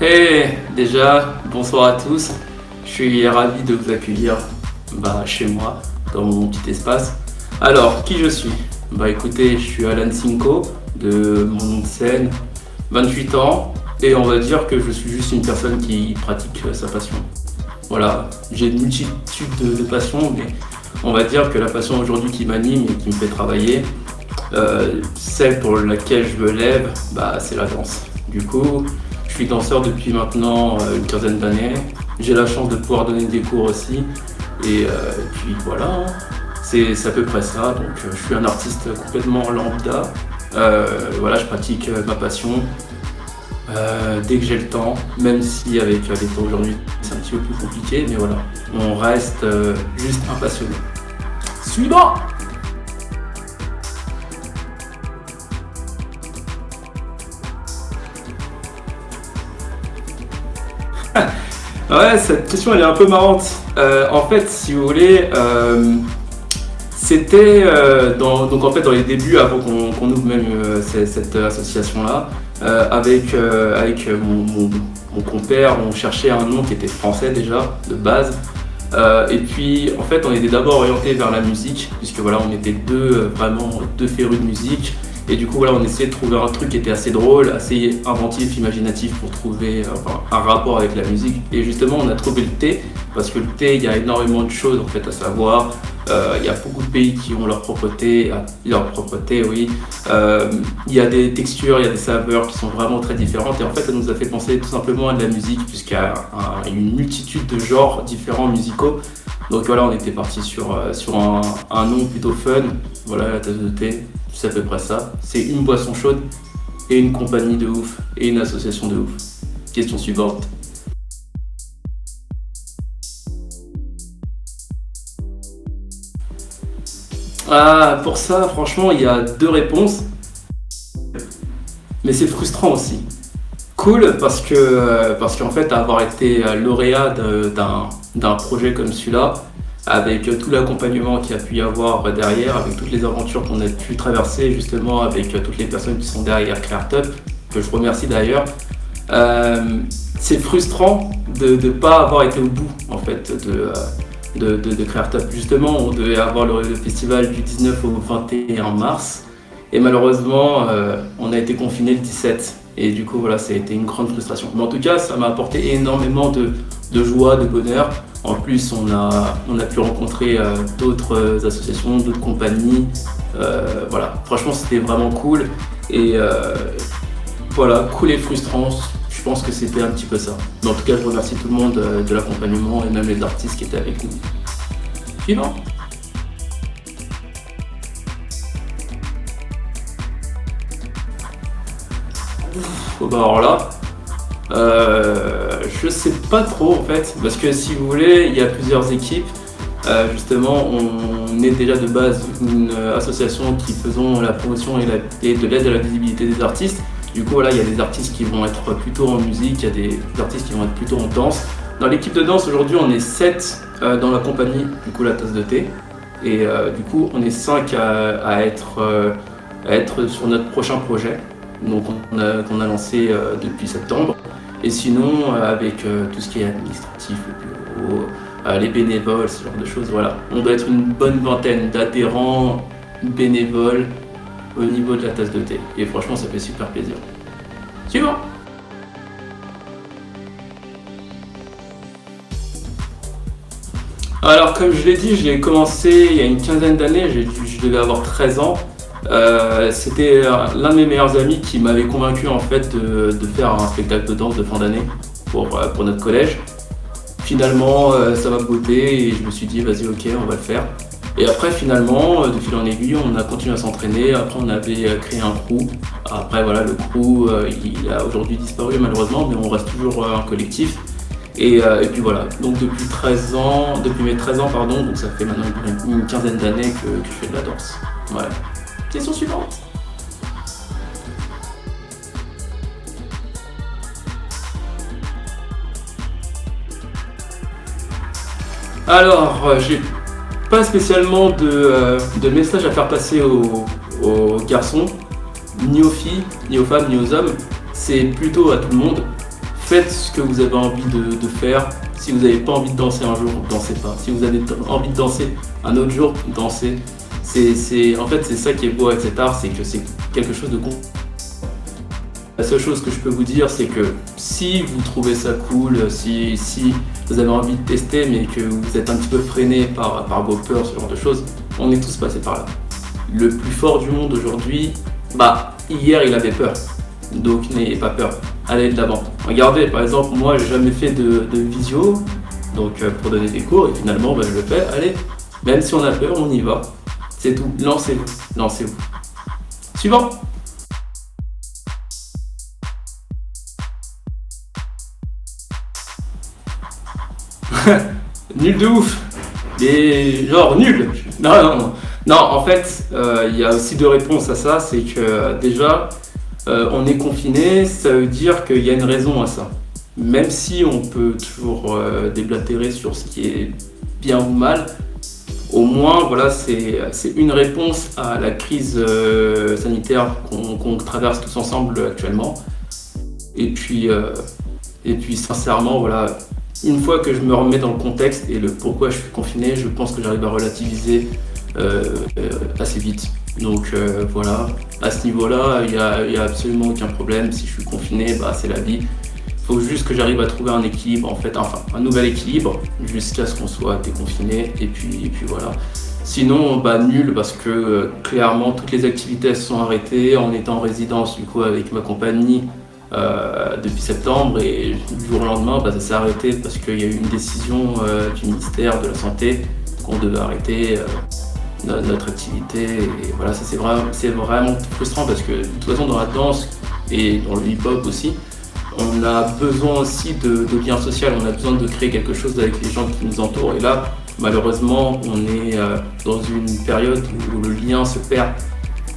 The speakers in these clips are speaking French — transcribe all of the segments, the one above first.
Hey, déjà, bonsoir à tous. Je suis ravi de vous accueillir chez moi, dans mon petit espace. Alors, qui je suis? Écoutez, je suis Alan Cinco, de mon nom de scène, 28 ans, et on va dire que je suis juste une personne qui pratique sa passion. Voilà, j'ai une multitude de passions, mais on va dire que la passion aujourd'hui qui m'anime et qui me fait travailler, celle pour laquelle je me lève, c'est la danse. Du coup, je suis danseur depuis maintenant une quinzaine d'années. J'ai la chance de pouvoir donner des cours aussi. Et puis voilà, hein. C'est à peu près ça. Donc je suis un artiste complètement lambda. Voilà, je pratique ma passion dès que j'ai le temps, même si avec les temps aujourd'hui c'est un petit peu plus compliqué, mais voilà, on reste juste un passionné. Suivant! Ouais, cette question elle est un peu marrante. En fait, si vous voulez, c'était dans les débuts, avant qu'on ouvre même cette association-là, avec mon compère, on cherchait un nom qui était français déjà, de base. Et puis, en fait, on était d'abord orienté vers la musique, puisque voilà, on était vraiment deux férus de musique. Et du coup, voilà, on essayait de trouver un truc qui était assez drôle, assez inventif, imaginatif pour trouver un rapport avec la musique. Et justement, on a trouvé le thé, parce que le thé, il y a énormément de choses en fait à savoir. Il y a beaucoup de pays qui ont leur propreté, oui. Il y a des textures, il y a des saveurs qui sont vraiment très différentes. Et en fait, ça nous a fait penser tout simplement à de la musique, puisqu'il y a une multitude de genres différents musicaux. Donc voilà, on était parti sur un nom plutôt fun. Voilà, la tasse de thé, c'est à peu près ça. C'est une boisson chaude et une compagnie de ouf et une association de ouf. Question suivante. Ah, pour ça, franchement, il y a deux réponses. Mais c'est frustrant aussi. Cool parce qu'en fait, avoir été lauréat d'un projet comme celui-là, avec tout l'accompagnement qu'il y a pu y avoir derrière, avec toutes les aventures qu'on a pu traverser, justement, avec toutes les personnes qui sont derrière CreaRtup, que je remercie d'ailleurs, c'est frustrant de ne pas avoir été au bout, en fait, de CreaRtup. Justement, on devait avoir le festival du 19 au 21 mars, et malheureusement, on a été confiné le 17. Et du coup, voilà, ça a été une grande frustration. Mais en tout cas, ça m'a apporté énormément de joie, de bonheur. En plus, on a pu rencontrer d'autres associations, d'autres compagnies. Voilà, franchement, c'était vraiment cool. Et voilà, cool et frustrant, je pense que c'était un petit peu ça. Mais en tout cas, je remercie tout le monde de l'accompagnement et même les artistes qui étaient avec nous. Suivant. Alors là, je sais pas trop en fait, parce que si vous voulez, il y a plusieurs équipes. Justement, on est déjà de base une association qui faisons la promotion et de l'aide à la visibilité des artistes. Du coup, voilà, il y a des artistes qui vont être plutôt en musique, il y a des artistes qui vont être plutôt en danse. Dans l'équipe de danse, aujourd'hui, on est 7 dans la compagnie, du coup, la tasse de thé. Et du coup, on est 5 à être sur notre prochain projet. Donc qu'on a lancé depuis septembre. Et sinon, avec tout ce qui est administratif, le bureau, les bénévoles, ce genre de choses, voilà. On doit être une bonne vingtaine d'adhérents bénévoles au niveau de la tasse de thé. Et franchement, ça fait super plaisir. Suivant. Alors, comme je l'ai dit, j'ai commencé il y a une quinzaine d'années, je devais avoir 13 ans. C'était l'un de mes meilleurs amis qui m'avait convaincu en fait de faire un spectacle de danse de fin d'année pour notre collège. Finalement, ça m'a botté et je me suis dit vas-y, ok, on va le faire. Et après, finalement, de fil en aiguille, on a continué à s'entraîner. Après, on avait créé un crew. Après, voilà, le crew, il a aujourd'hui disparu malheureusement, mais on reste toujours un collectif. Et puis voilà, donc depuis mes 13 ans, pardon, donc ça fait maintenant une quinzaine d'années que je fais de la danse. Voilà. Question suivante. Alors, j'ai pas spécialement de message à faire passer aux garçons, ni aux filles, ni aux femmes, ni aux hommes. C'est plutôt à tout le monde. faites ce que vous avez envie de faire. Si vous n'avez pas envie de danser un jour, dansez pas. Si vous avez envie de danser un autre jour, dansez. En fait, c'est ça qui est beau avec cet art, c'est que c'est quelque chose de con. La seule chose que je peux vous dire, c'est que si vous trouvez ça cool, si vous avez envie de tester, mais que vous êtes un petit peu freiné par vos peurs, ce genre de choses, on est tous passés par là. Le plus fort du monde aujourd'hui, hier il avait peur, donc n'ayez pas peur, allez de l'avant. Regardez, par exemple, moi j'ai jamais fait de visio, donc pour donner des cours, et finalement je le fais, allez, même si on a peur, on y va, c'est tout, lancez-vous. Suivant. Nul de ouf, mais genre nul. Non, en fait, il y a aussi deux réponses à ça. C'est que déjà, on est confiné, ça veut dire qu'il y a une raison à ça. Même si on peut toujours déblatérer sur ce qui est bien ou mal, au moins, voilà, c'est une réponse à la crise sanitaire qu'on traverse tous ensemble actuellement. Et puis sincèrement, voilà. Une fois que je me remets dans le contexte et le pourquoi je suis confiné, je pense que j'arrive à relativiser assez vite. Donc voilà, à ce niveau-là, il y a absolument aucun problème. Si je suis confiné, c'est la vie. Il faut juste que j'arrive à trouver un équilibre, un nouvel équilibre, jusqu'à ce qu'on soit déconfiné. Et puis voilà. Sinon, nul, parce que clairement, toutes les activités sont arrêtées. On est en résidence du coup avec ma compagnie. Depuis septembre, et du jour au lendemain ça s'est arrêté parce qu'il y a eu une décision du ministère de la Santé qu'on devait arrêter notre activité, et voilà, ça c'est vraiment frustrant parce que de toute façon dans la danse et dans le hip-hop aussi, on a besoin aussi de lien social, on a besoin de créer quelque chose avec les gens qui nous entourent, et là malheureusement on est dans une période où le lien se perd.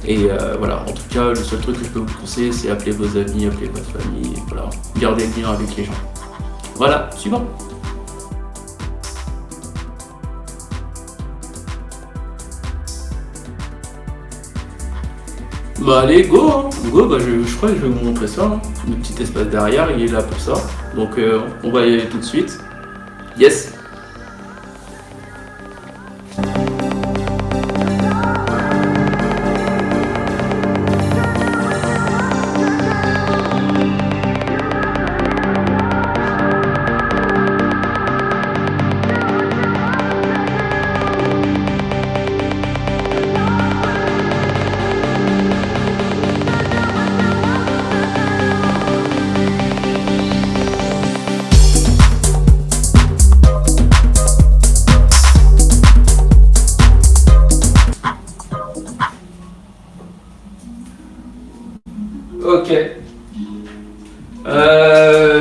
Et voilà, en tout cas, le seul truc que je peux vous conseiller, c'est appeler vos amis, appeler votre famille, et voilà, garder le lien avec les gens. Voilà, suivant. Allez, go, hein. Go, je crois que je vais vous montrer ça. Hein. Le petit espace derrière, il est là pour ça. Donc on va y aller tout de suite. Yes. Ok.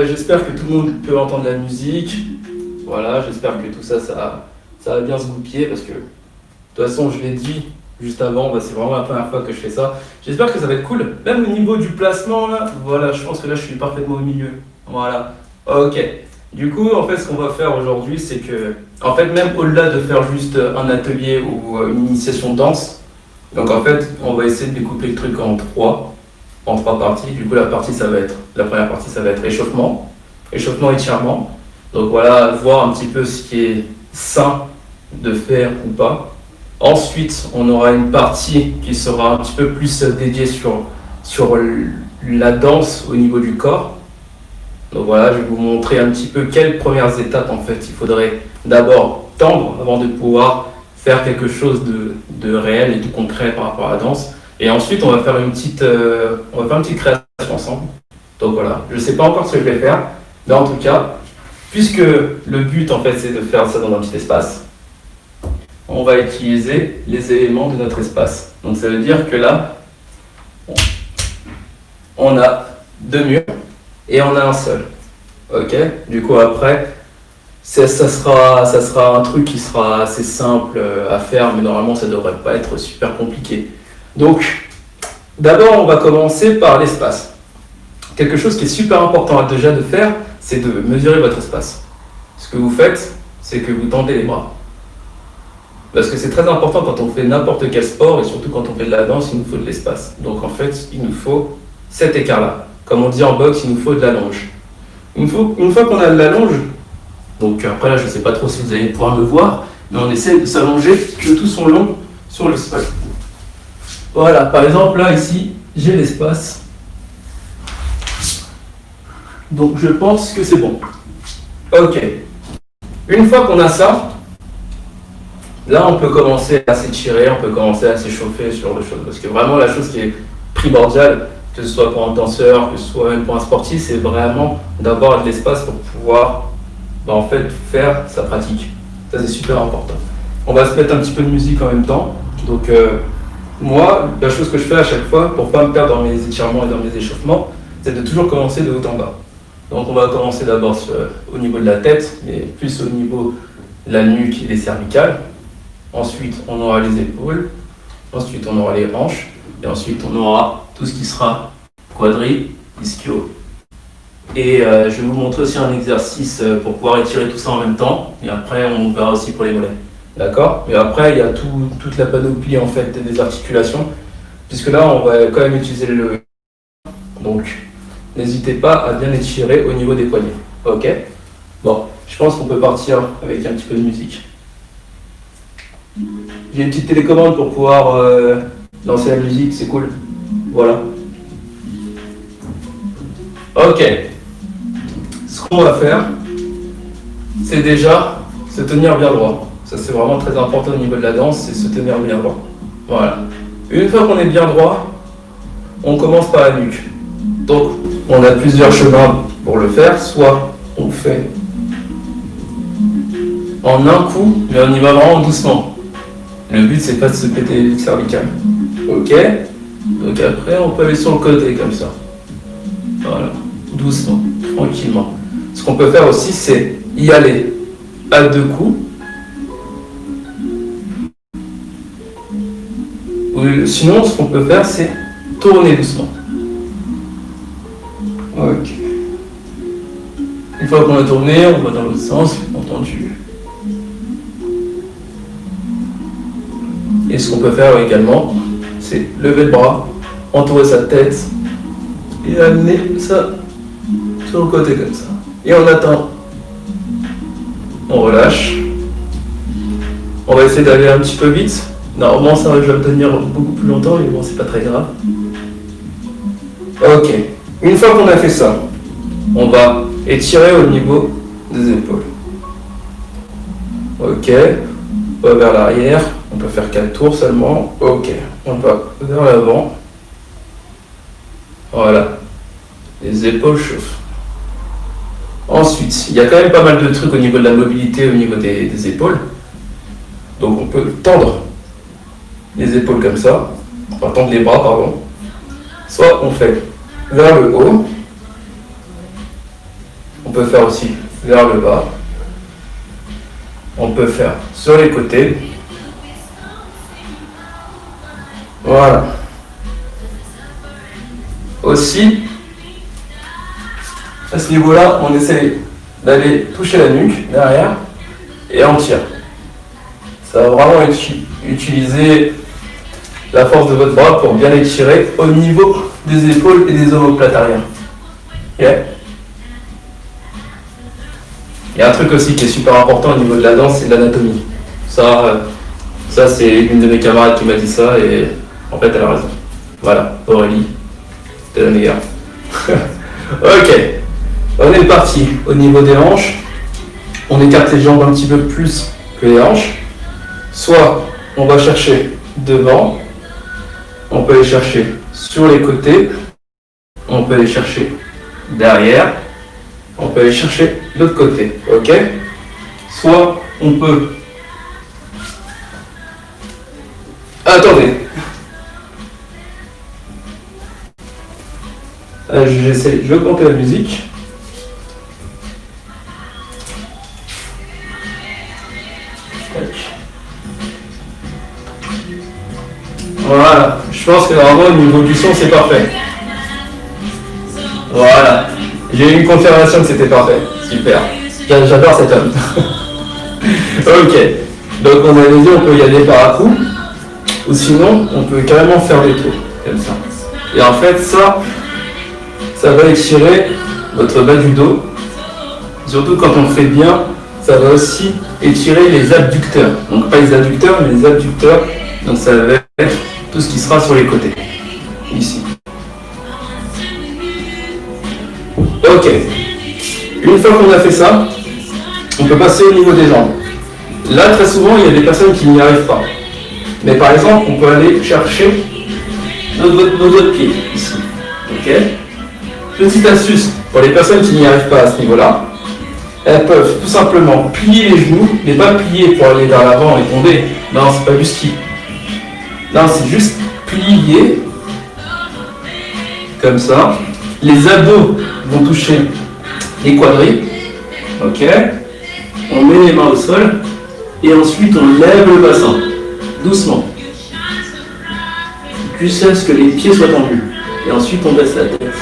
J'espère que tout le monde peut entendre la musique. Voilà, j'espère que tout ça, ça va bien se goupiller parce que de toute façon, je l'ai dit juste avant, c'est vraiment la première fois que je fais ça. J'espère que ça va être cool. Même au niveau du placement, là, voilà, je pense que là, je suis parfaitement au milieu. Voilà. Ok. Du coup, en fait, ce qu'on va faire aujourd'hui, c'est que, en fait, même au-delà de faire juste un atelier ou une initiation de danse, donc en fait, on va essayer de découper le truc en trois parties. Du coup, la première partie, ça va être échauffement, étirement. Donc voilà, voir un petit peu ce qui est sain de faire ou pas. Ensuite, on aura une partie qui sera un petit peu plus dédiée sur la danse au niveau du corps. Donc voilà, je vais vous montrer un petit peu quelles premières étapes en fait il faudrait d'abord tendre avant de pouvoir faire quelque chose de réel et de concret par rapport à la danse. Et ensuite, on va faire une petite création ensemble. Donc voilà, je ne sais pas encore ce que je vais faire, mais en tout cas, puisque le but en fait c'est de faire ça dans un petit espace, on va utiliser les éléments de notre espace. Donc ça veut dire que là, on a deux murs et on a un seul. Ok. Du coup après, ça sera un truc qui sera assez simple à faire, mais normalement ça ne devrait pas être super compliqué. Donc d'abord on va commencer par l'espace. Quelque chose qui est super important déjà de faire, c'est de mesurer votre espace. Ce que vous faites, c'est que vous tendez les bras. Parce que c'est très important quand on fait n'importe quel sport, et surtout quand on fait de la danse, il nous faut de l'espace. Donc en fait, il nous faut cet écart-là. Comme on dit en boxe, il nous faut de la longe. Une fois qu'on a de la longe, donc après là je sais pas trop si vous allez pouvoir me voir, mais on essaie de s'allonger de tout son long sur le sol. Voilà, par exemple là ici, j'ai l'espace. Donc je pense que c'est bon. Ok. Une fois qu'on a ça, là on peut commencer à s'étirer, on peut commencer à s'échauffer sur le choses. Parce que vraiment la chose qui est primordiale, que ce soit pour un danseur, que ce soit même pour un sportif, c'est vraiment d'avoir de l'espace pour pouvoir en fait faire sa pratique. Ça c'est super important. On va se mettre un petit peu de musique en même temps. Donc moi, la chose que je fais à chaque fois pour ne pas me perdre dans mes étirements et dans mes échauffements, c'est de toujours commencer de haut en bas. Donc on va commencer d'abord au niveau de la tête, mais plus au niveau de la nuque et des cervicales. Ensuite, on aura les épaules. Ensuite, on aura les hanches. Et ensuite, on aura tout ce qui sera quadri, ischio. Et je vais vous montrer aussi un exercice pour pouvoir étirer tout ça en même temps. Et après, on verra aussi pour les mollets. D'accord? Et après, il y a toute la panoplie en fait des articulations. Puisque là, on va quand même utiliser le lever. Donc, n'hésitez pas à bien étirer au niveau des poignets. Ok? Bon, je pense qu'on peut partir avec un petit peu de musique. J'ai une petite télécommande pour pouvoir lancer la musique, c'est cool. Voilà. Ok. Ce qu'on va faire, c'est déjà se tenir bien droit. Ça c'est vraiment très important au niveau de la danse, c'est se tenir bien droit. Voilà. Une fois qu'on est bien droit, on commence par la nuque. Donc, on a plusieurs chemins pour le faire. Soit on le fait en un coup, mais on y va vraiment doucement. Le but, c'est pas de se péter les cervicales. Ok? Donc après, on peut aller sur le côté comme ça. Voilà. Doucement, tranquillement. Ce qu'on peut faire aussi, c'est y aller à deux coups. Ou sinon, ce qu'on peut faire, c'est tourner doucement. Ok. Une fois qu'on a tourné, on va dans l'autre sens, entendu. Et ce qu'on peut faire également, c'est lever le bras, entourer sa tête et amener ça sur le côté comme ça. Et on attend. On relâche. On va essayer d'aller un petit peu vite. Normalement, ça va tenir beaucoup plus longtemps, mais bon, c'est pas très grave. Ok. Une fois qu'on a fait ça, on va étirer au niveau des épaules. Ok. On va vers l'arrière. On peut faire 4 tours seulement. Ok. On va vers l'avant. Voilà. Les épaules chauffent. Ensuite, il y a quand même pas mal de trucs au niveau de la mobilité, au niveau des épaules. Donc on peut tendre les épaules comme ça. Enfin tendre les bras, pardon. Soit on fait vers le haut. On peut faire aussi vers le bas. On peut faire sur les côtés. Voilà. Aussi, à ce niveau-là, on essaie d'aller toucher la nuque derrière et on tire. Ça va vraiment utiliser la force de votre bras pour bien étirer au niveau des épaules et des omoplates arrière. Ok ? Il y a un truc aussi qui est super important au niveau de la danse, c'est l'anatomie. Ça c'est une de mes camarades qui m'a dit ça et en fait elle a raison. Voilà, Aurélie, t'es la meilleure. Ok, on est parti au niveau des hanches. On écarte les jambes un petit peu plus que les hanches. Soit on va chercher devant, on peut les chercher sur les côtés, on peut les chercher derrière, on peut aller chercher de l'autre côté, ok? Soit on peut... Attendez. Je vais augmenter la musique. Voilà, je pense que vraiment au niveau du son c'est parfait. Voilà. J'ai eu une confirmation que c'était parfait. Super. J'adore cet homme. Ok. Donc on avait dit on peut y aller par à coup. Ou sinon on peut carrément faire des tours. Comme ça. Et en fait ça va étirer votre bas du dos Surtout quand on le fait bien, ça va aussi étirer les abducteurs. Donc pas les adducteurs, mais les abducteurs. Donc ça va être tout ce qui sera sur les côtés. Ici. Ok. Une fois qu'on a fait ça, on peut passer au niveau des jambes. Là, très souvent, il y a des personnes qui n'y arrivent pas. Mais par exemple, on peut aller chercher nos doigts de pied, ici. Ok. Petite astuce, pour les personnes qui n'y arrivent pas à ce niveau-là, elles peuvent tout simplement plier les genoux, mais pas plier pour aller vers l'avant et tomber. Non, c'est pas du ski. Non, c'est juste plier, comme ça. Les abdos vont toucher les quadris. Ok. On met les mains au sol, et ensuite on lève le bassin, doucement. Jusqu'à ce que les pieds soient tendus. Et ensuite on baisse la tête.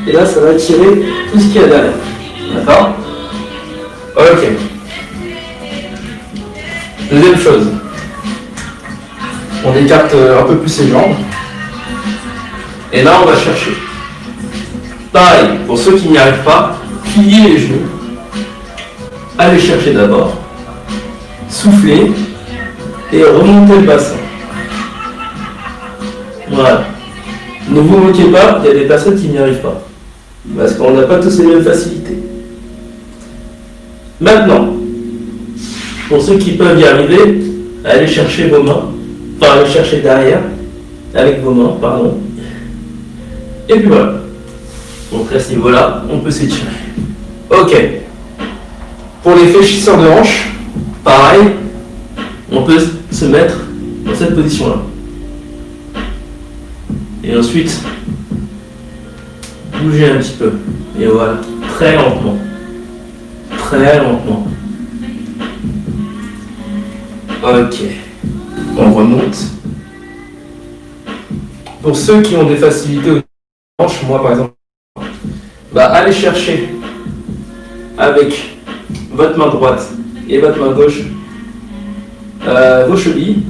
Et là, ça va tirer tout ce qu'il y a derrière. D'accord? Ok. Deuxième chose. On écarte un peu plus ses jambes. Et là, on va chercher. Pareil, pour ceux qui n'y arrivent pas, plier les genoux. Allez chercher d'abord. Souffler. Et remonter le bassin. Voilà. Ne vous moquez pas, il y a des personnes qui n'y arrivent pas. Parce qu'on n'a pas tous les mêmes facilités. Maintenant, pour ceux qui peuvent y arriver, allez chercher vos mains. Enfin, allez chercher derrière, avec vos mains, pardon. Et puis voilà. Donc à ce niveau-là, on peut s'étirer. Ok. Pour les fléchisseurs de hanches, pareil, on peut se mettre dans cette position-là. Et ensuite, bouger un petit peu. Et voilà, très lentement. Très lentement. Ok. On remonte. Pour ceux qui ont des facilités aux hanches, moi par exemple, allez chercher avec votre main droite et votre main gauche vos chevilles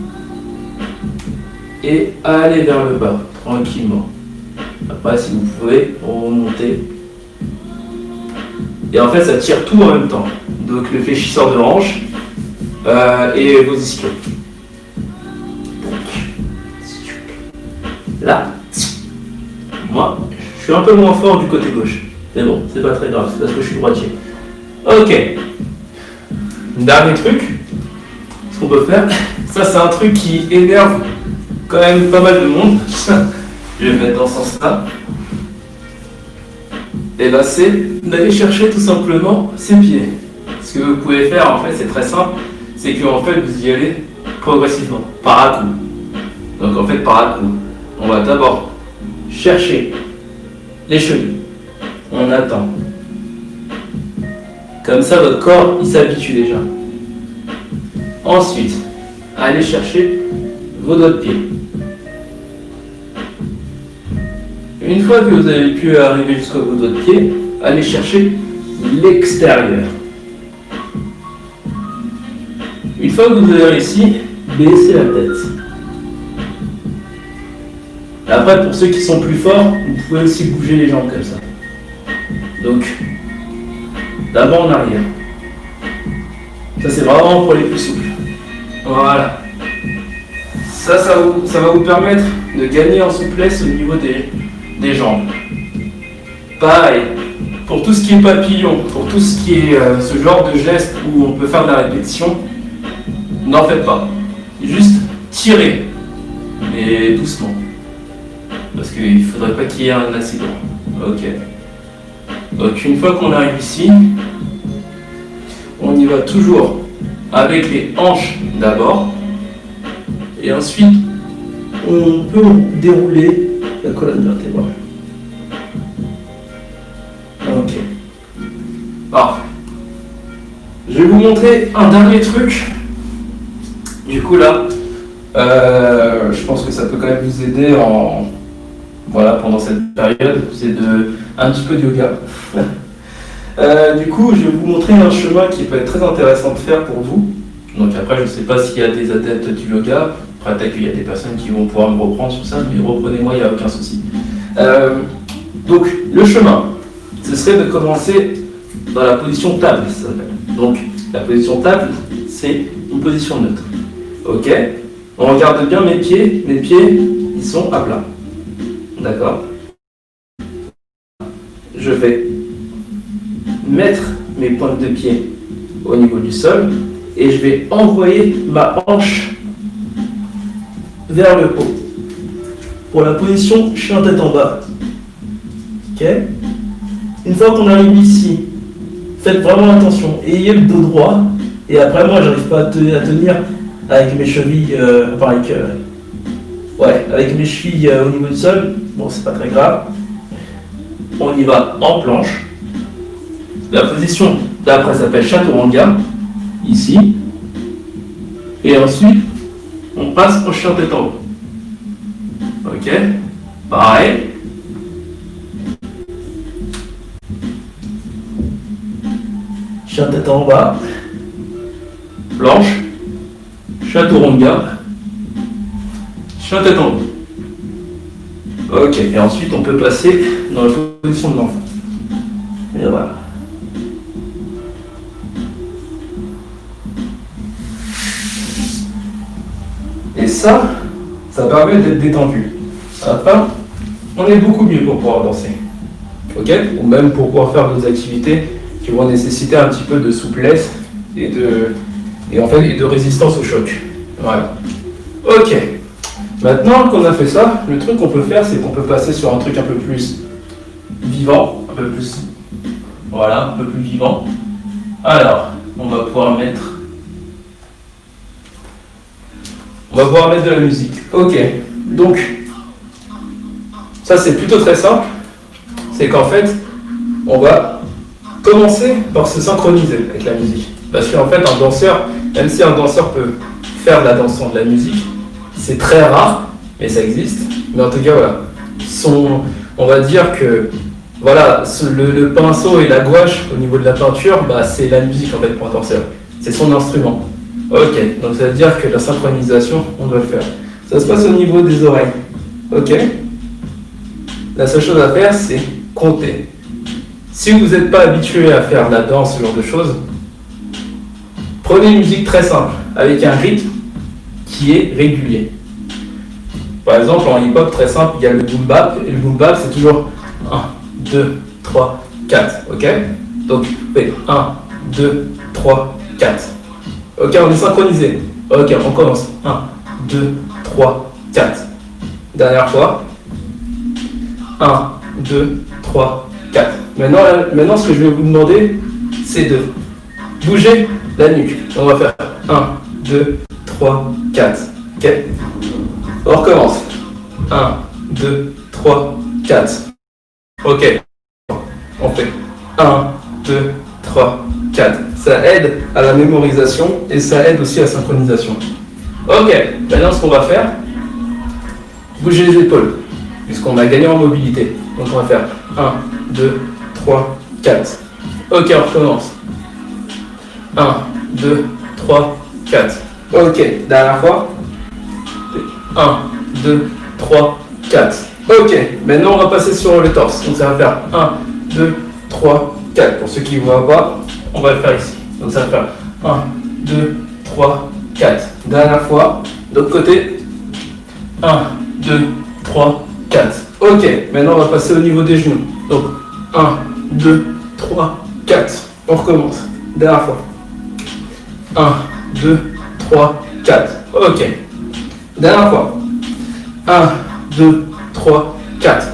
et allez vers le bas, tranquillement. Après, si vous pouvez, remonter. Et en fait, ça tire tout en même temps. Donc le fléchisseur de hanche et vos ischios. Là, moi, je suis un peu moins fort du côté gauche. Mais bon, c'est pas très grave, c'est parce que je suis droitier. Ok. Dernier truc, ce qu'on peut faire, ça c'est un truc qui énerve quand même pas mal de monde. Je vais le mettre dans ce sens-là. Et là, c'est d'aller chercher tout simplement ses pieds. Ce que vous pouvez faire, en fait, c'est très simple. C'est qu'en fait, vous y allez progressivement, par à coup. Donc en fait, par à coup, on va d'abord chercher les chevilles. On attend. Comme ça, votre corps, il s'habitue déjà. Ensuite, allez chercher vos doigts de pied. Une fois que vous avez pu arriver jusqu'à vos doigts de pied, allez chercher l'extérieur. Une fois que vous avez réussi, baissez la tête. Après, pour ceux qui sont plus forts, vous pouvez aussi bouger les jambes comme ça. Donc, d'avant en arrière. Ça, c'est vraiment pour les plus souples. Voilà. Ça va vous permettre de gagner en souplesse au niveau des jambes. Pareil, pour tout ce qui est papillon, pour tout ce qui est ce genre de geste où on peut faire de la répétition, n'en faites pas. Juste tirez, mais doucement. Parce qu'il ne faudrait pas qu'il y ait un accident. Ok. Donc une fois qu'on arrive ici, on y va toujours avec les hanches d'abord. Et ensuite, on peut dérouler la colonne vertébrale. Ok. Parfait. Je vais vous montrer un dernier truc. Du coup là, je pense que ça peut quand même vous aider pendant cette période. C'est un petit peu de yoga. Du coup, je vais vous montrer un chemin qui peut être très intéressant de faire pour vous. Donc après, je ne sais pas s'il y a des adeptes du yoga. Après, peut-être qu'il y a des personnes qui vont pouvoir me reprendre sur ça, mais reprenez-moi, il n'y a aucun souci. Donc, le chemin, ce serait de commencer dans la position table, ça s'appelle. Donc, la position table, c'est une position neutre. Ok? On regarde bien mes pieds, ils sont à plat. D'accord? Je vais mettre mes pointes de pied au niveau du sol et je vais envoyer ma hanche vers le haut. Pour la position chien tête en bas. Ok? Une fois qu'on arrive ici, faites vraiment attention, ayez le dos droit. Et après, moi, j'arrive pas à tenir avec mes chevilles, avec mes chevilles au niveau du sol. Bon, c'est pas très grave. On y va en planche. La position d'après s'appelle chaturanga, ici. Et ensuite, on passe au chien tête en haut. Ok? Pareil. Chien tête en bas. Planche. Chaturanga. Chien tête en haut. Ok. Et ensuite, on peut passer dans la position de l'enfant. Et voilà. Et ça permet d'être détendu. À la fin, on est beaucoup mieux pour pouvoir danser. Ok? Ou même pour pouvoir faire d'autres activités qui vont nécessiter un petit peu de souplesse et de résistance au choc. Voilà. Ok. Maintenant qu'on a fait ça, le truc qu'on peut faire, c'est qu'on peut passer sur un truc un peu plus vivant, un peu plus vivant. Alors, on va pouvoir mettre de la musique. Ok. Donc, ça c'est plutôt très simple. C'est qu'en fait, on va commencer par se synchroniser avec la musique. Parce qu'en fait, un danseur, même si un danseur peut faire de la danse sans de la musique, c'est très rare, mais ça existe. Mais en tout cas, voilà. On va dire que voilà, le pinceau et la gouache au niveau de la peinture, c'est la musique en fait pour un danseur. C'est son instrument. Ok, donc ça veut dire que la synchronisation, on doit le faire. Ça se passe au niveau des oreilles. Ok? La seule chose à faire, c'est compter. Si vous n'êtes pas habitué à faire de la danse, ce genre de choses, prenez une musique très simple, avec un rythme qui est régulier. Par exemple, en hip-hop, très simple, il y a le boom bap, et le boom bap, c'est toujours 1, 2, 3, 4, ok? Donc, vous faites 1, 2, 3, 4. Ok, on est synchronisé. Ok, on commence. 1, 2, 3, 4. Dernière fois. 1, 2, 3, 4. Maintenant, ce que je vais vous demander, c'est de bouger la nuque. On va faire 1, 2, 3, 4. Ok? On recommence. 1, 2, 3, 4. Ok. On fait 1, 2, 3, 4. Ça aide à la mémorisation et ça aide aussi à la synchronisation. Ok. Maintenant, ce qu'on va faire, bouger les épaules, puisqu'on a gagné en mobilité. Donc, on va faire 1, 2, 3, 4. Ok, on recommence. 1, 2, 3, 4. Ok, dernière fois. 1, 2, 3, 4. Ok, maintenant on va passer sur le torse. Donc ça va faire 1, 2, 3, 4. Pour ceux qui ne voient pas, on va le faire ici. Donc ça va faire 1, 2, 3, 4. Dernière fois, de l'autre côté. 1, 2, 3, 4. Ok, maintenant on va passer au niveau des genoux. Donc 1, 2, 3, 4. On recommence. Dernière fois. 1, 2, 3, 4. Ok. Dernière fois. 1, 2, 3, 4.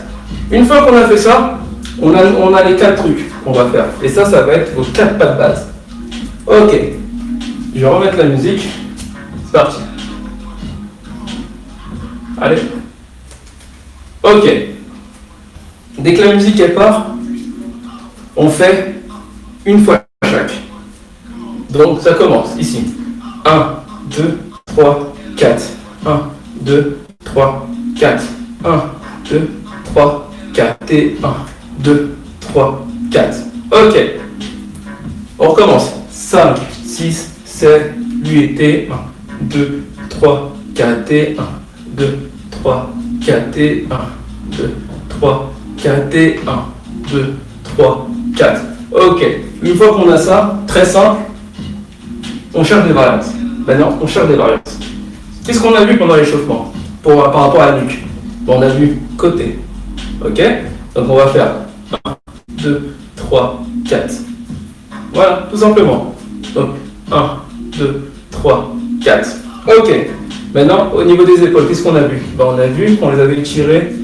Une fois qu'on a fait ça, on a les 4 trucs qu'on va faire. Et ça va être vos 4 pas de base. Ok. Je vais remettre la musique. C'est parti. Allez. Ok. Dès que la musique elle part, on fait une fois chaque. Donc ça commence ici. 1, 2, 3, 4. 1, 2, 3, 4. 1, 2, 3, 4. Et 1, 2, 3, 4. Ok. On recommence. 5, 6, 7, 8 et 1, 2, 3, 4 et 1, 2, 3, 4 et 1, 2, 3, 4 et 1, 2, 3, 4. Ok, une fois qu'on a ça, très simple, on cherche des variantes. Maintenant, on cherche des variantes. Qu'est-ce qu'on a vu pendant l'échauffement par rapport à la nuque? Bon, on a vu côté. Ok? Donc on va faire 1, 2, 3, 4. Voilà, tout simplement. Donc 1, 2, 3, 4. Ok. Maintenant, au niveau des épaules, qu'est-ce qu'on a vu? On a vu qu'on les avait tirées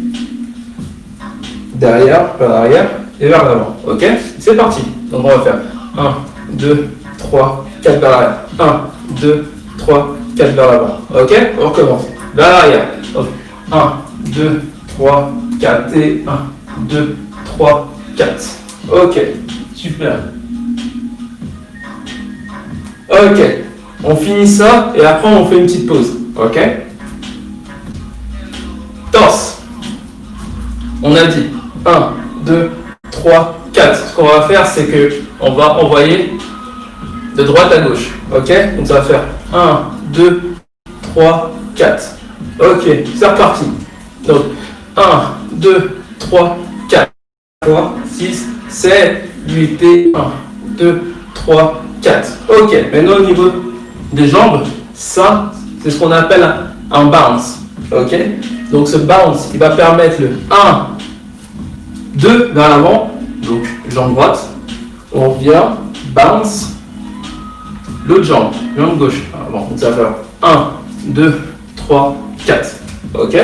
derrière, vers l'arrière et vers l'avant. Ok? C'est parti. Donc on va faire 1, 2, 3, 4 vers l'arrière. 1, 2, 3, 4 vers l'avant. Ok? On recommence. Vers l'arrière. Donc 1, 2, 3, 4 et 1, 2, 3, 4. Ok. Super. Ok. On finit ça et après on fait une petite pause. Ok? Torse. On a dit 1, 2, 3, 4. Ce qu'on va faire, c'est que on va envoyer de droite à gauche. Ok? Donc ça va faire 1, 2, 3, 4. Ok, c'est reparti. Donc 1, 2, 3, 4. 6, 7, 8 et 1, 2, 3, 4. Ok, maintenant au niveau des jambes, ça, c'est ce qu'on appelle un bounce. Ok? Donc ce bounce, il va permettre le 1, 2 vers l'avant, donc jambe droite, on revient, bounce, l'autre jambe gauche. Bon, donc ça va faire 1, 2, 3, 4. Ok?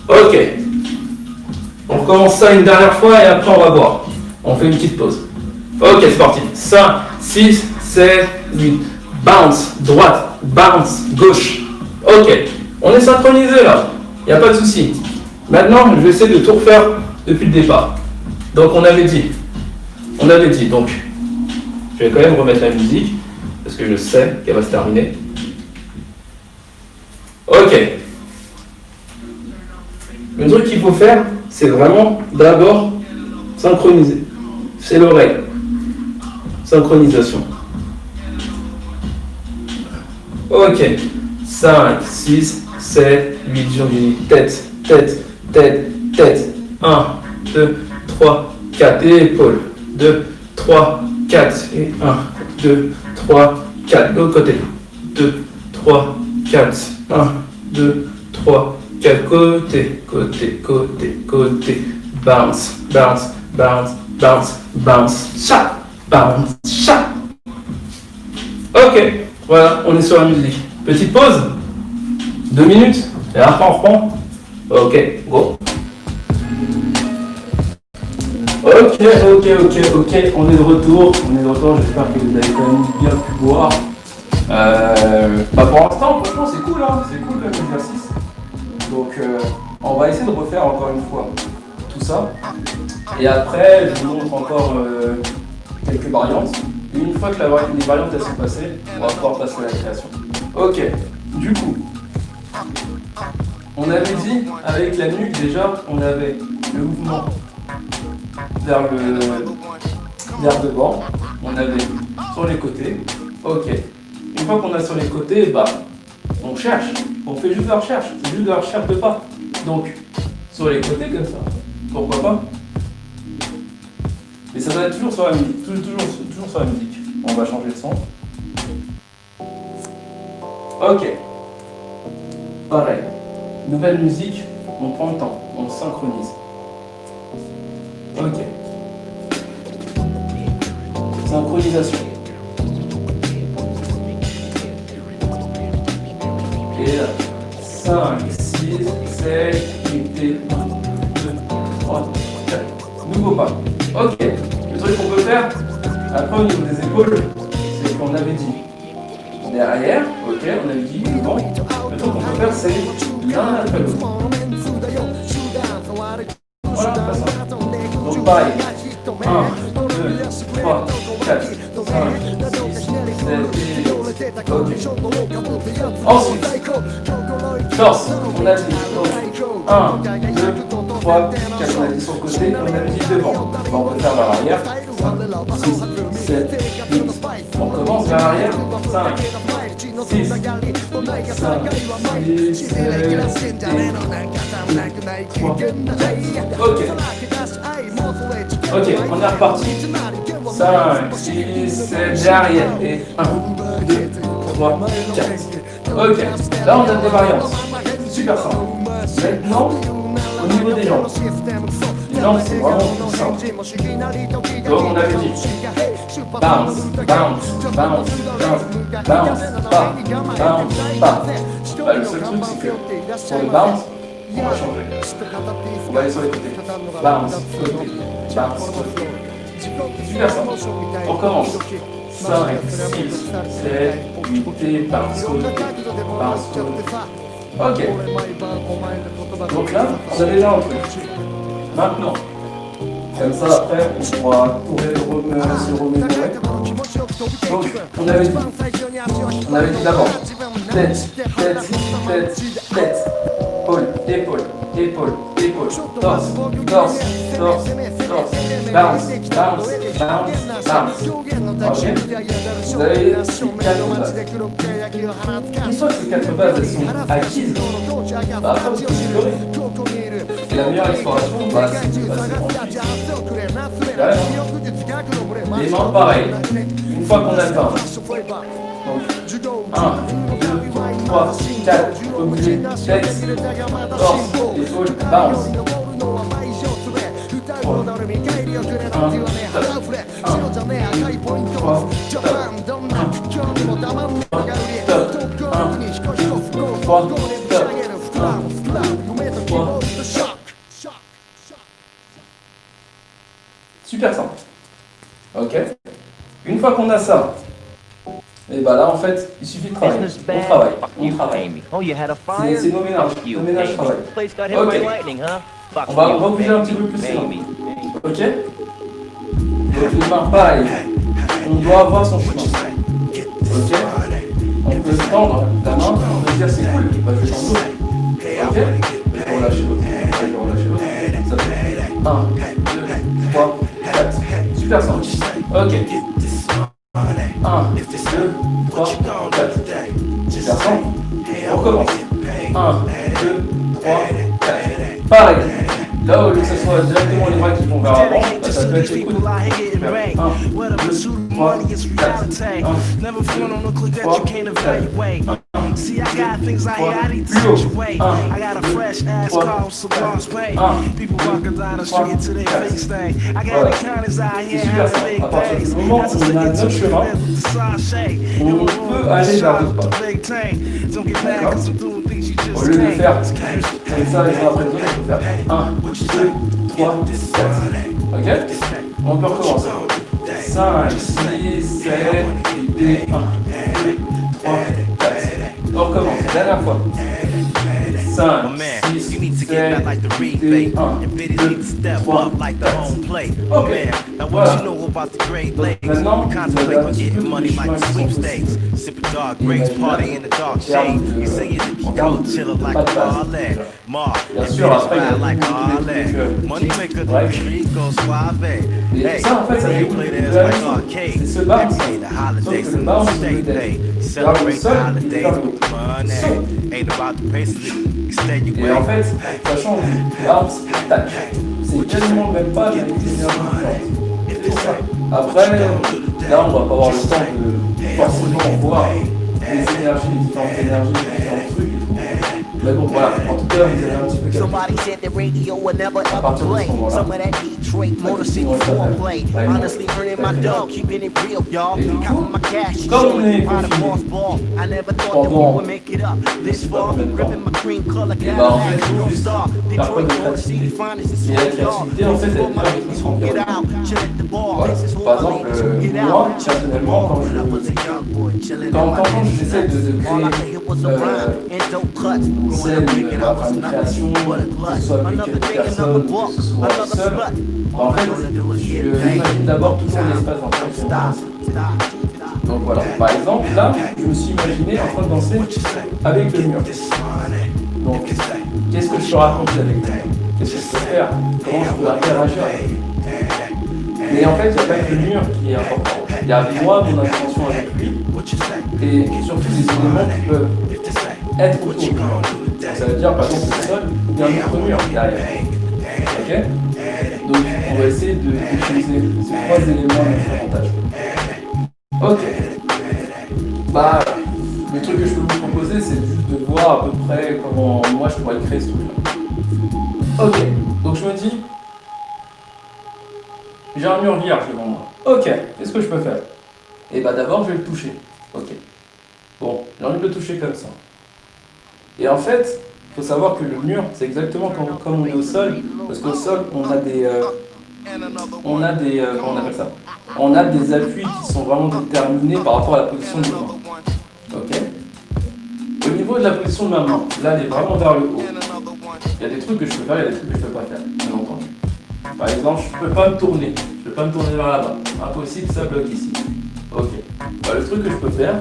Ok. On recommence ça une dernière fois et après on va voir. On fait une petite pause. Ok, c'est parti. 5, 6, 7, 8. Bounce, droite, bounce, gauche. Ok. On est synchronisé là. Il n'y a pas de souci. Maintenant, je vais essayer de tout refaire depuis le départ. Donc on avait dit, donc je vais quand même remettre la musique parce que je sais qu'elle va se terminer. Ok. Le truc qu'il faut faire, c'est vraiment d'abord synchroniser. C'est l'oreille. Synchronisation. Ok. 5, 6, 7, 8, j'en dis tête, tête, tête, tête. 1, 2, 3, 4 et épaules. 2, 3, 4 et 1, 2, 3, 4. De l'autre côté. 2, 3, 4. 1, 2, 3, 4. Côté, côté, côté, côté. Bounce, bounce, bounce, bounce, bounce. Chat, bounce, chat. Ok, voilà, on est sur la musique. Petite pause. 2 minutes. Et après on reprend. Ok, go. Ok, on est de retour, j'espère que vous avez quand même bien pu boire. Pour l'instant, franchement c'est cool, hein. C'est cool comme exercice. Donc on va essayer de refaire encore une fois tout ça. Et après, je vous montre encore quelques variantes. Et une fois que les variantes elles sont passées, on va pouvoir passer à la création. Ok, du coup, on avait dit avec la nuque déjà, on avait le mouvement vers devant, on avait sur les côtés. Ok, une fois qu'on a sur les côtés, on cherche, on fait juste de la recherche, c'est juste de la recherche de pas. Donc, sur les côtés comme ça, pourquoi pas? Mais ça va être toujours sur la musique, toujours sur la musique. On va changer de son. Ok. Pareil. Nouvelle musique, on prend le temps, on synchronise. Ok. Synchronisation. Et là, 5, 6, 7, 8, 1, 2, 3, 4. Nouveau pas. Ok. Le truc qu'on peut faire, après au niveau des épaules, c'est qu'on avait dit derrière, ok, on avait dit devant. Le truc qu'on peut faire, c'est l'un après l'autre. Voilà, pas ça. Donc pareil. 1, 2, 3, 4, 5, 6, 7, 8. Ok. Ensuite, torse, on a dit 1, 2, 3, 4, on a dit sur le côté, on a dit devant. On peut faire vers l'arrière. 5, 6, 7, 8. On commence vers l'arrière. 5, 6, 5, 6, 7, 8, 3, 4. Ok. Ok, on est reparti. 5, 6, 7, derrière. Et 1, 2, 3, 4. Ok, là on a des variantes. Super simple. Maintenant, au niveau des jambes. Les jambes, c'est vraiment simple. Donc on avait dit bounce, bounce, bounce, bounce, bounce, pas, bounce, pas. Bah, le seul truc, c'est que pour le bounce, on va changer. On va aller sur les côtés. Bounce, côté, bounce, côté. Super simple. On commence. 5, 6, 7, 8 et bounce, côté, bounce, côté. Ok. Donc là, on a déjà un truc. Maintenant, comme ça après, on pourra se remémorer. Donc, on avait dit d'abord tête, tête, tête, tête, épaule, épaule, épaule, épaule, torse, torse, torse, torse, bounce, bounce, bounce, bounce. Ok. Vous avez ces 4 bases. Une fois que ces 4 bases elles sont acquises, bah après vous pouvez explorer. Et la meilleure exploration, bah, c'est ensuite. Les mains, pareil. Une fois qu'on atteint. Donc, 1, 2, 3, 4, obligé, tête, torse, épaule, bounce. 3, 1, 2, 3, super simple. Ok. Une fois qu'on a ça, et bah là en fait, il suffit de travailler. On travaille. On travaille. C'est nos ménages. Nos ménages travaillent. Ok. On va bouger un petit peu plus sinon. Ok. Donc les mains, pareil. On doit avoir son chemin. Ok. On peut tendre la main, on peut dire c'est cool, bah je change l'autre. Ok. Et on lâche l'autre. Et on lâche l'autre. Ça fait 1, 2, 3, 4. Super simple. Ok. 1, 2, 3, 4. Super simple. On recommence. 1, 2, 3, 4. Pareil. Là, au lieu que ce soit directement les bras qui vont vers l'avant, ça peut être les coudes. 1, 2, 3, 4. 1, 2, 3, 4. See, I got things out here I need to switch away. I got a fresh ass car, so boss pay. People walking down the street to their face thing. I got accountants out here having big days. That's a second to the sachet. On peut aller vers le bas. Don't get mad cause I'm doing things you Au just lieu de faire can't. comme ça, les bras après les autres, on peut faire 1, 2, 3, 4. Ok. On peut recommencer. 5, 6, 7, 8, 1, 2, 3, 4. On recommence, dernière fois. 5, 6, 7, 8, 1, 2, 3, 4. Ok, voilà. Maintenant, vous avez un petit peu plus de chemin qui sont possibles. Imaginez, terme de pas de base. Bien sûr, après, il y a beaucoup de trucs, bref. Et ça, en fait, ça découle de la musique. C'est ce bounce. Sauf que le bounce, vous devez être vers le sol et vers le haut. Et en fait, ça change du bounce, tac. C'est quasiment même pas avec des énergies différentes. C'est ça. Après, là, on va pas avoir le temps de forcément voir les énergies, les différentes énergies, les différents trucs et tout. Mais bon, voilà, en tout cas, vous avez un petit peu capté. Somebody said the radio would never À ever partir de play ce moment-là, some of that Detroit Motor City foreplay. Honestly, earning my dough, keeping it real, y'all. Counting my cash, Comme on showing est me how to confiné boss ball. I never thought that we pendant would make it up this far. Ripping my cream color bah, en Cadillac, fait, Blue juste Star. par Detroit contre, Motor City finest is et la so y'all. créativité, en fait, elle Before my vient ladies de who get out, chill at the bar. Voilà. This is Par who my exemple, ladies who get moi, out. personnellement, quand When I was a young boy, chilling quand in my j'essaie de All I could créer hear was a rhyme and dope cuts. Growing scène, up thinking I was une nothing création, but a que ce glut. soit avec Another quelques day, another personnes, que book, ce soit another seul, slut. en fait, je imagine d'abord toujours l'espace dans lequel je Stop, danse. stop. Donc voilà, par exemple, là, je me suis imaginé en train de danser avec le mur. Donc, qu'est-ce que je peux raconter avec le mur? Qu'est-ce que je peux faire? Comment je peux interagir avec lui? Mais en fait, il n'y a pas que le mur qui est important. Il y a moi, mon intention avec lui, et surtout des éléments qui peuvent être autour du mur. Ça veut dire, par exemple, le sol, il y a un autre mur derrière. Ok? Donc on va essayer d'utiliser ces trois éléments d'avantage. Ok. Bah, le truc que je peux vous proposer, c'est juste de voir à peu près comment moi je pourrais créer ce truc-là. Ok, donc je me dis, j'ai un mur vierge devant moi. Ok, qu'est-ce que je peux faire? Et bah d'abord je vais le toucher. Ok. Bon, j'ai envie de le toucher comme ça. Et en fait, il faut savoir que le mur, c'est exactement comme on est au sol, parce qu'au sol, on a des, comment on appelle ça? On a des appuis qui sont vraiment déterminés par rapport à la position de ma main. Ok? Au niveau de la position de ma main, là, elle est vraiment vers le haut. Il y a des trucs que je peux faire, il y a des trucs que je ne peux pas faire, bien entendu. Par exemple, je ne peux pas me tourner. Je ne peux pas me tourner vers là-bas. Impossible, ça bloque ici. Ok. Bah, le truc que je peux faire,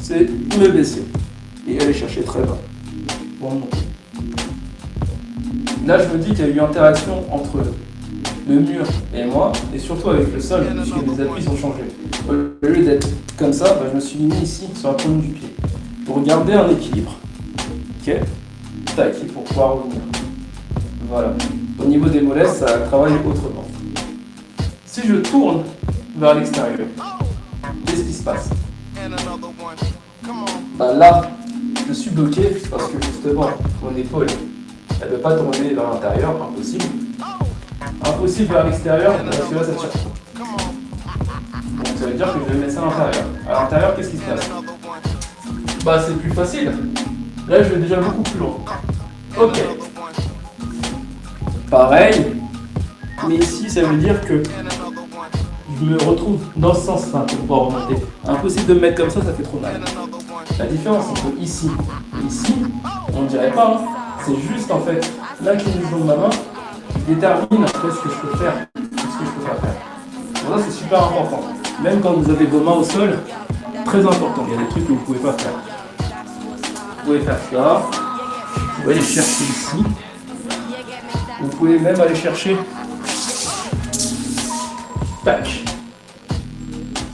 c'est me baisser et aller chercher très bas pour monter. Là, je me dis qu'il y a eu une interaction entre le mur et moi, et surtout avec le sol, puisque les appuis ont changé. Au lieu d'être comme ça, bah, je me suis mis ici, sur la pointe du pied, pour garder un équilibre. Ok? Tac, et pour pouvoir revenir. Voilà. Au niveau des mollets, ça travaille autrement. Si je tourne vers l'extérieur, qu'est-ce qui se passe? Bah là, je suis bloqué parce que justement, mon épaule, elle ne peut pas tourner vers l'intérieur, impossible. Impossible vers l'extérieur, parce que là, ça tire trop. Donc ça veut dire que je vais mettre ça à l'intérieur. À l'intérieur, qu'est-ce qui se passe? Bah c'est plus facile. Là, je vais déjà beaucoup plus loin. Ok. Pareil, mais ici, ça veut dire que je me retrouve dans ce sens-là pour pouvoir remonter. Impossible de me mettre comme ça fait trop mal. La différence entre ici et ici, on ne dirait pas, hein. C'est juste en fait l'inclinaison de ma main qui détermine en fait ce que je peux faire et ce que je ne peux pas faire. Pour ça, c'est super important. Même quand vous avez vos mains au sol, très important. Il y a des trucs que vous ne pouvez pas faire. Vous pouvez faire ça. Vous pouvez aller chercher ici. Vous pouvez même aller chercher. Tac.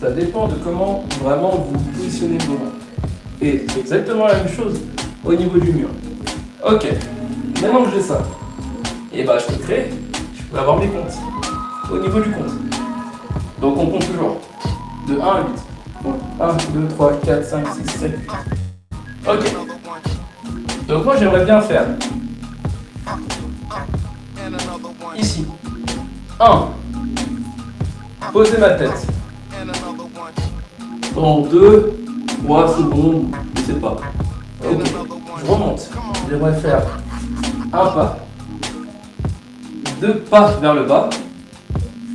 Ça dépend de comment vraiment vous positionnez vos mains. Et c'est exactement la même chose au niveau du mur. Ok, maintenant que j'ai ça, et bah je peux créer, je peux avoir mes comptes au niveau du compte. Donc on compte toujours de 1 à 8. Donc 1, 2, 3, 4, 5, 6, 7, 8. Ok. Donc moi j'aimerais bien faire ici 1. Poser ma tête. En 2, 3 secondes, je sais pas. Ok, je remonte. J'aimerais faire un pas, 2 pas vers le bas,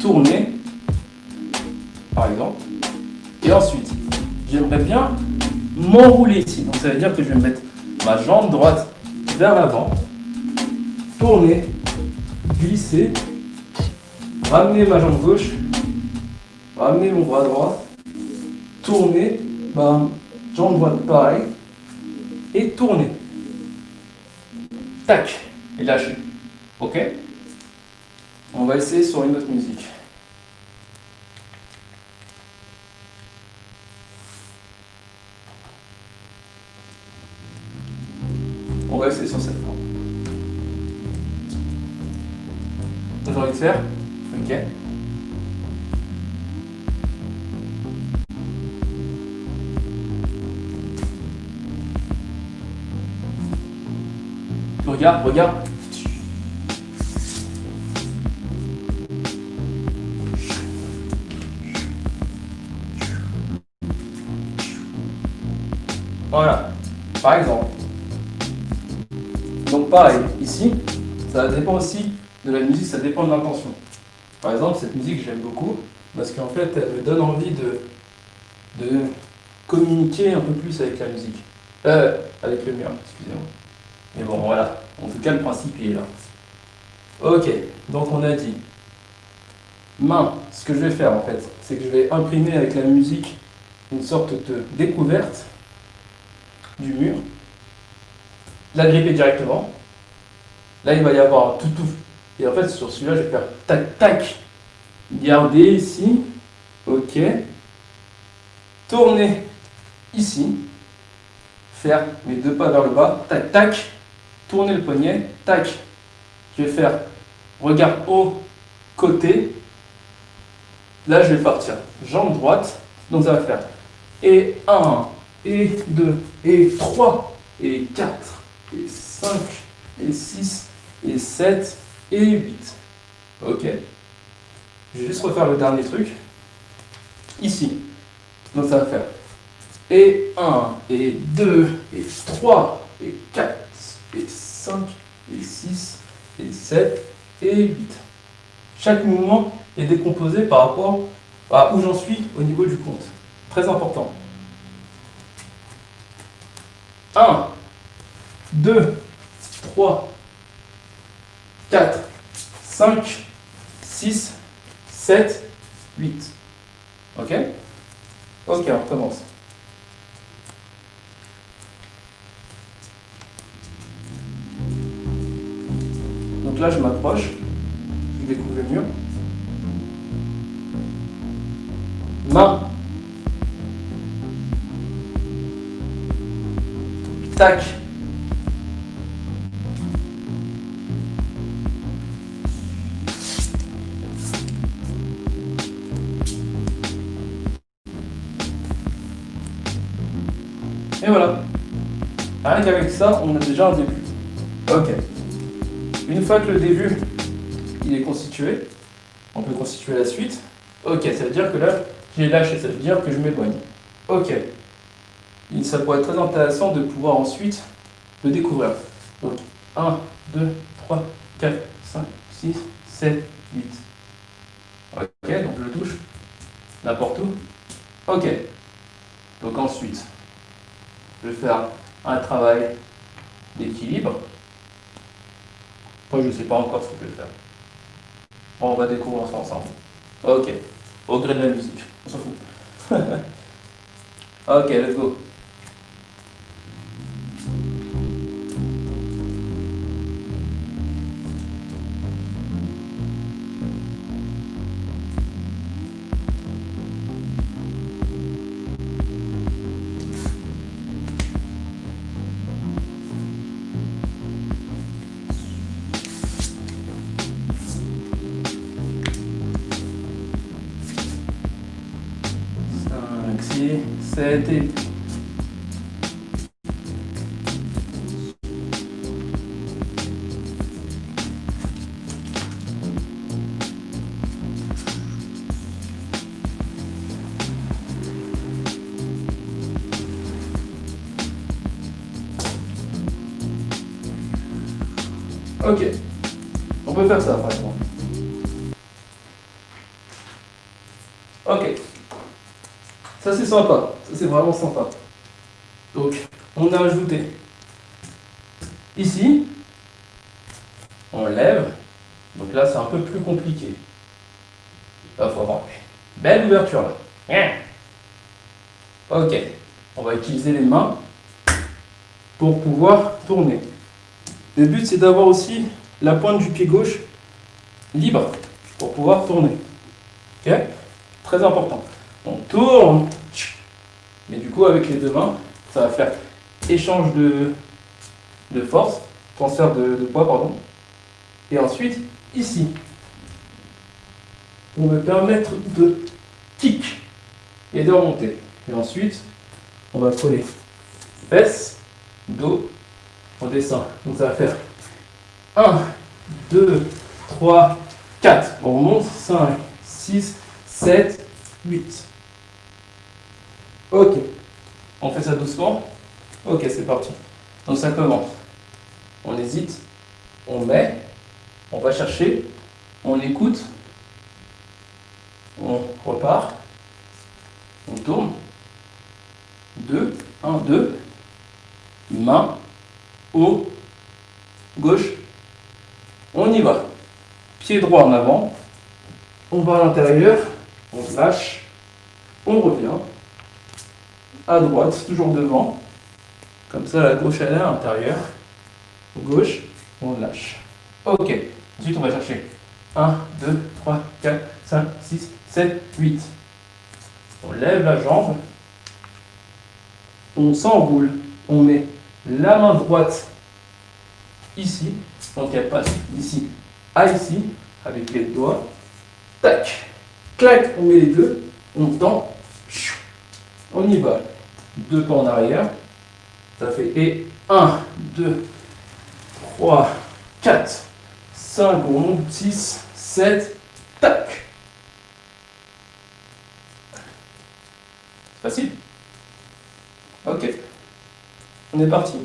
tourner, par exemple. Et ensuite, j'aimerais bien m'enrouler ici. Donc ça veut dire que je vais mettre ma jambe droite vers l'avant, tourner, glisser, ramener ma jambe gauche, ramener mon bras droit, tourner, ma jambe droite pareil, et tourner. Tac, et lâcher. Ok? On va essayer sur une autre musique. On va essayer sur cette forme. J'ai envie de faire. Ok. Regarde, regarde. Voilà, par exemple. Donc pareil, ici, ça dépend aussi de la musique, ça dépend de l'intention. Par exemple, cette musique, j'aime beaucoup, parce qu'en fait, elle me donne envie de communiquer un peu plus avec la musique. Avec le mur, excusez-moi. Mais bon, voilà, en tout cas, le principe, il est là. Ok, donc on a dit, main, ce que je vais faire en fait, c'est que je vais imprimer avec la musique une sorte de découverte du mur, la gripper directement. Là, il va y avoir un toutou. Et en fait, sur celui-là, je vais faire tac, tac. Garder ici. Ok. Tourner ici. Faire mes 2 pas vers le bas. Tac, tac. Tourner le poignet. Tac. Je vais faire regard au côté. Là, je vais partir jambe droite. Donc, ça va faire et 1, et 2, et 3, et 4, et 5, et 6, et 7, et 8. Ok. Je vais juste refaire le dernier truc. Ici. Donc, ça va faire et 1, et 2, et 3, et 4, et 5, et 6, et 7, et 8. Chaque mouvement est décomposé par rapport à où j'en suis au niveau du compte. Très important. 1, 2, 3, 4, 5, 6, 7, 8. Ok? Ok, on recommence. Donc là, je m'approche. Je découvre le mur. Main. Tac. Et voilà. Rien qu'avec ça, on a déjà un début. Ok. Une fois que le début il est constitué, on peut constituer la suite. Ok, ça veut dire que là, j'ai lâché, ça veut dire que je m'éloigne. Ok. Ça pourrait être très intéressant de pouvoir ensuite le découvrir. Donc, 1, 2, 3, 4, 5, 6, 7, 8. Ok, donc je le touche n'importe où. Ok. Donc ensuite, je vais faire un travail d'équilibre. Moi, je ne sais pas encore ce que je vais faire. Bon, on va découvrir ça ensemble. Ok. Au gré de la musique. On s'en fout. Ok, let's go. Maxi, 7 et... Ok, on peut faire ça par exemple. Ok, ça c'est sympa, ça c'est vraiment sympa. Donc, on a ajouté ici, on lève, donc là c'est un peu plus compliqué. Là, faut avoir une belle ouverture là. Ok, on va utiliser les mains pour pouvoir tourner. Le but c'est d'avoir aussi la pointe du pied gauche libre pour pouvoir tourner. Ok? Très important. On tourne, mais du coup avec les deux mains, ça va faire échange de force, transfert de poids, pardon. Et ensuite, ici, pour me permettre de kick et de remonter. Et ensuite, on va coller fesses, dos, on descend. Donc ça va faire 1, 2, 3, 4. On remonte, 5, 6, 7, 8. Ok. On fait ça doucement. Ok, c'est parti. Donc ça commence. On hésite, on met, on va chercher, on écoute, on repart, on tourne. 2, 1, 2. Main, haut, gauche. On y va. Pied droit en avant. On va à l'intérieur. On lâche. On revient. À droite, toujours devant. Comme ça, la gauche elle est à l'intérieur. Gauche, on lâche. Ok. Ensuite, on va chercher 1, 2, 3, 4, 5, 6, 7, 8. On lève la jambe. On s'enroule. On met la main droite ici. Donc elle passe d'ici à ici, avec les doigts. Tac, clac, on met les deux, on tend, on y va. 2 pas en arrière. Ça fait et 1, 2, 3, 4, 5, on monte, 6, 7, tac. C'est facile. Ok. On est parti.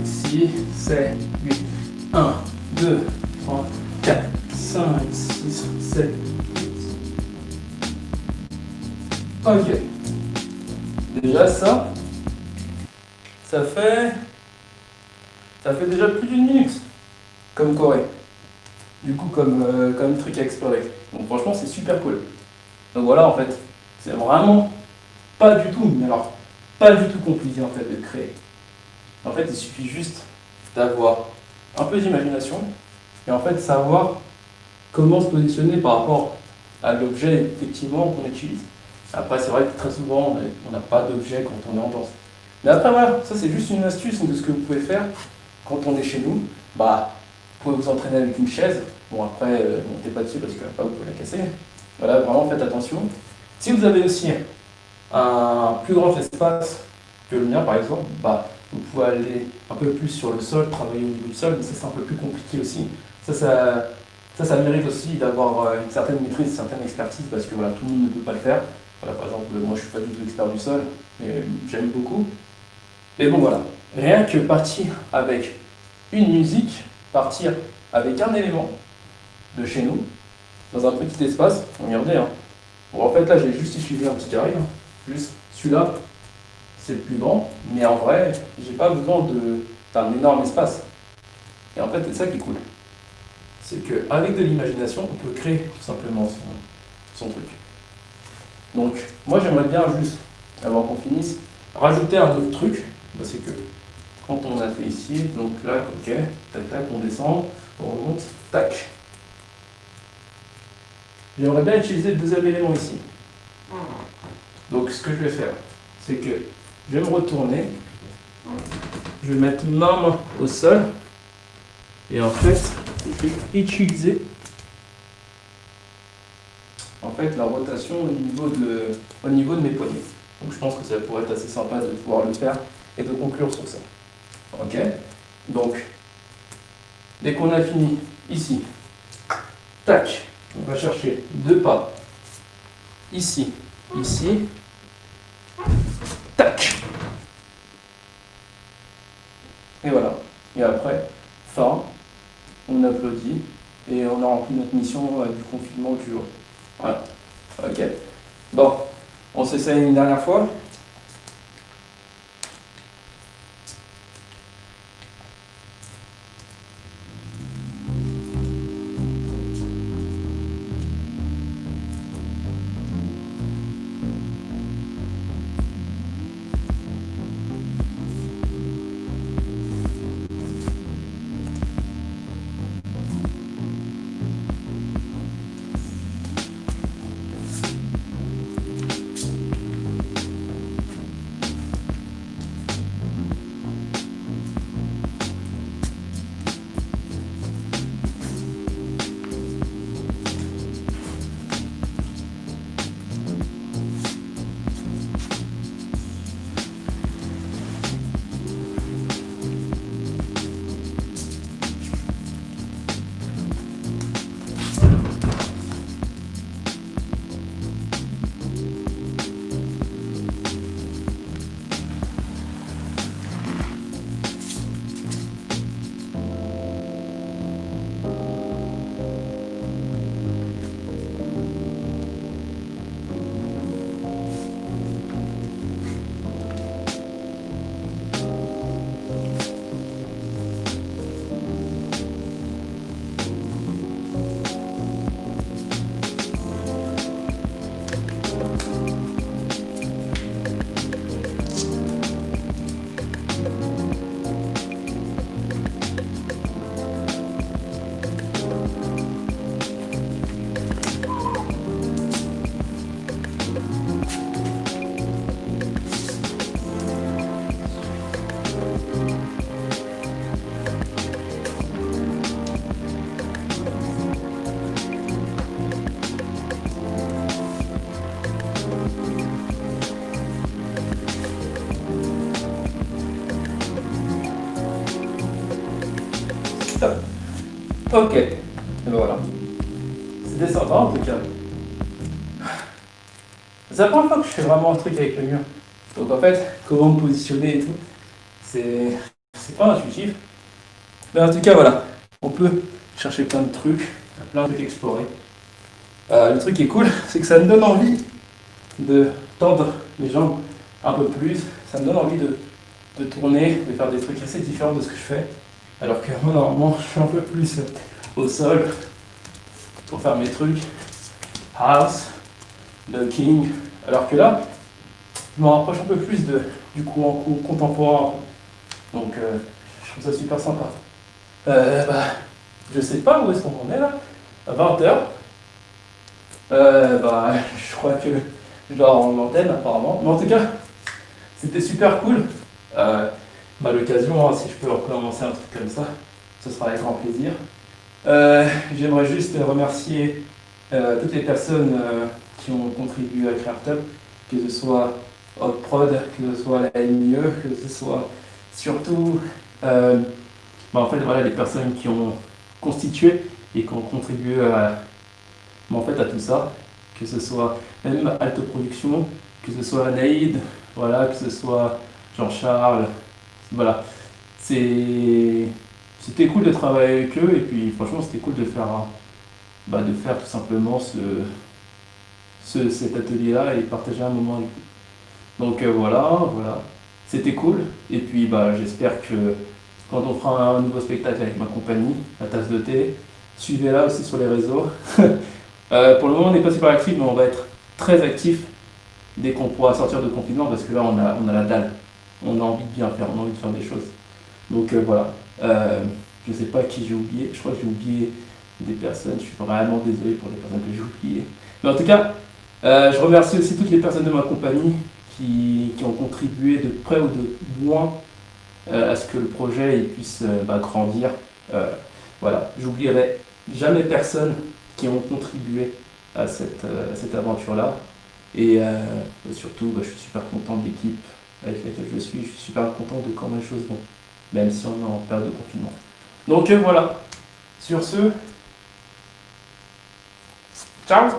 Ici, c'est 8. 1, 2, 3, 4, 5, 6, 7, 8. Ok. Déjà ça fait déjà plus d'une minute comme choré. Du coup, comme truc à explorer. Donc franchement, c'est super cool. Donc voilà, en fait, c'est vraiment pas du tout, mais alors pas du tout compliqué en fait de créer. En fait, il suffit juste d'avoir un peu d'imagination et en fait savoir comment se positionner par rapport à l'objet effectivement qu'on utilise. Après, c'est vrai que très souvent, on n'a pas d'objet quand on est en danse. Mais après, voilà, ça c'est juste une astuce de ce que vous pouvez faire quand on est chez nous. Bah, vous pouvez vous entraîner avec une chaise. Bon, après, montez pas dessus parce que après, vous pouvez la casser. Voilà, vraiment faites attention. Si vous avez aussi un plus grand espace que le mien, par exemple, bah, vous pouvez aller un peu plus sur le sol, travailler au niveau du sol, mais ça c'est un peu plus compliqué aussi. Ça mérite aussi d'avoir une certaine maîtrise, une certaine expertise, parce que voilà, tout le monde ne peut pas le faire. Voilà, par exemple, moi je suis pas du tout expert du sol, mais j'aime beaucoup. Mais bon voilà, rien que partir avec une musique, partir avec un élément de chez nous, dans un petit espace, regardez, hein. Bon, en fait là j'ai juste utilisé un petit carré, hein. Juste celui-là, c'est le plus grand, mais en vrai, j'ai pas besoin d'un énorme espace. Et en fait, c'est ça qui est cool. C'est qu'avec de l'imagination, on peut créer tout simplement son truc. Donc, moi j'aimerais bien juste, avant qu'on finisse, rajouter un autre truc. C'est que quand on a fait ici, donc là, ok, tac tac, on descend, on remonte, tac. J'aimerais bien utiliser le deuxième élément ici. Donc ce que je vais faire, c'est que je vais me retourner, je vais mettre ma main au sol, et en fait, je vais utiliser en fait, la rotation au niveau de mes poignets. Donc je pense que ça pourrait être assez sympa de pouvoir le faire et de conclure sur ça. Ok. Donc, dès qu'on a fini ici, tac, on va chercher 2 pas. Ici, ici, tac. Et voilà. Et après, fin, on applaudit et on a rempli notre mission du confinement du jour. Voilà. Ok. Bon, on s'essaye une dernière fois. Ok, et ben voilà. C'était sympa en tout cas. C'est la première fois que je fais vraiment un truc avec le mur. Donc en fait, comment me positionner et tout, c'est pas intuitif. Mais en tout cas, voilà. On peut chercher plein de trucs, à explorer. Le truc qui est cool, c'est que ça me donne envie de tendre les jambes un peu plus. Ça me donne envie de tourner, de faire des trucs assez différents de ce que je fais. Alors que moi, normalement, je suis un peu plus au sol pour faire mes trucs. House, locking. Alors que là, je me rapproche un peu plus du courant contemporain. Donc, je trouve ça super sympa. Je sais pas où est-ce qu'on en est là. À 20h. Je crois que je dois rendre l'antenne apparemment. Mais en tout cas, c'était super cool. L'occasion, hein, si je peux recommencer un truc comme ça, ce sera avec grand plaisir. J'aimerais juste remercier toutes les personnes qui ont contribué à CraftUp, que ce soit HotProd, que ce soit la MIE, que ce soit surtout en fait, voilà, les personnes qui ont constitué et qui ont contribué à tout ça, que ce soit même Alto Production, que ce soit Naïd, voilà, que ce soit Jean-Charles, voilà. C'était cool de travailler avec eux et puis franchement c'était cool de faire, de faire tout simplement cet atelier-là et partager un moment avec eux. Donc voilà, c'était cool et puis j'espère que quand on fera un nouveau spectacle avec ma compagnie, la tasse de thé, suivez-la aussi sur les réseaux. Pour le moment on n'est pas super actif mais on va être très actif dès qu'on pourra sortir de confinement parce que là on a la dalle, on a envie de bien faire, on a envie de faire des choses. Donc voilà. Je sais pas qui j'ai oublié, je crois que j'ai oublié des personnes, je suis vraiment désolé pour les personnes que j'ai oubliées. Mais en tout cas, je remercie aussi toutes les personnes de ma compagnie qui ont contribué de près ou de loin à ce que le projet il puisse grandir. Voilà, j'oublierai jamais personne qui ont contribué à cette aventure-là. Et surtout, je suis super content de l'équipe avec laquelle je suis super content de comment les choses vont, même si on est en période de confinement. Donc voilà, sur ce, ciao!